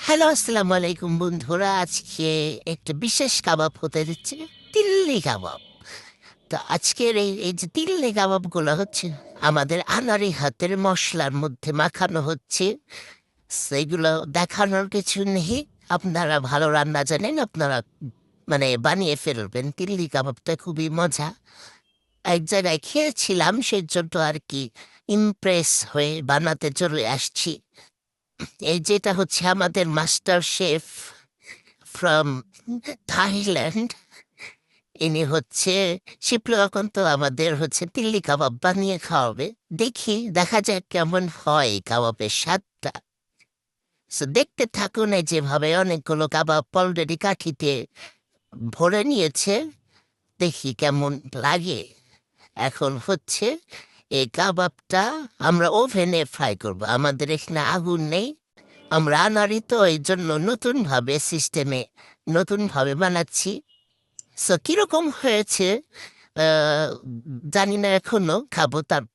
Hello, আসসালামু আলাইকুম বন্ধুরা। আজকে একটা বিশেষ কাবাব হতে যাচ্ছে, তিল্লি কাবাব। তো আজকের এই যে তিল্লি কাবাবগুলো হচ্ছে আমাদের আনাড়ি হাতের মশলার মধ্যে মাখানো হচ্ছে। সেগুলো দেখানোর কিছু নেই। আপনারা ভালো রান্না জানেন, আপনারা মানে বানিয়ে ফেলবেন। তিল্লি কাবাবটা খুবই মজা। এক জায়গায় খেয়েছিলাম, সেই জন্য আর কি ইমপ্রেস হয়ে বানাতে চলে আসছি। এই যেটা হচ্ছে আমাদের মাস্টার শেফ ফ্রম থাইল্যান্ড, ইনি হচ্ছে শিবলুয়াকন্ত আমাদের হচ্ছে তিল্লি কাবাব বানিয়ে খাওয়াবে। দেখা যাক কেমন হয় কাবাবের স্বাদটা। So, দেখতে থাকুন। এই যেভাবে অনেকগুলো কাবাব অলরেডি কাঠিতে ভরে নিয়েছে, দেখি কেমন লাগে। এখন হচ্ছে এই কাবাবটা আমরা ওভেনে ফ্রাই করব। আমাদের এখানে আগুন নেই, আমরা আনাড়ি, তো এই জন্য নতুনভাবে বানাচ্ছি। কিরকম হয়েছে জানি না, এখনো খাবো তারপর।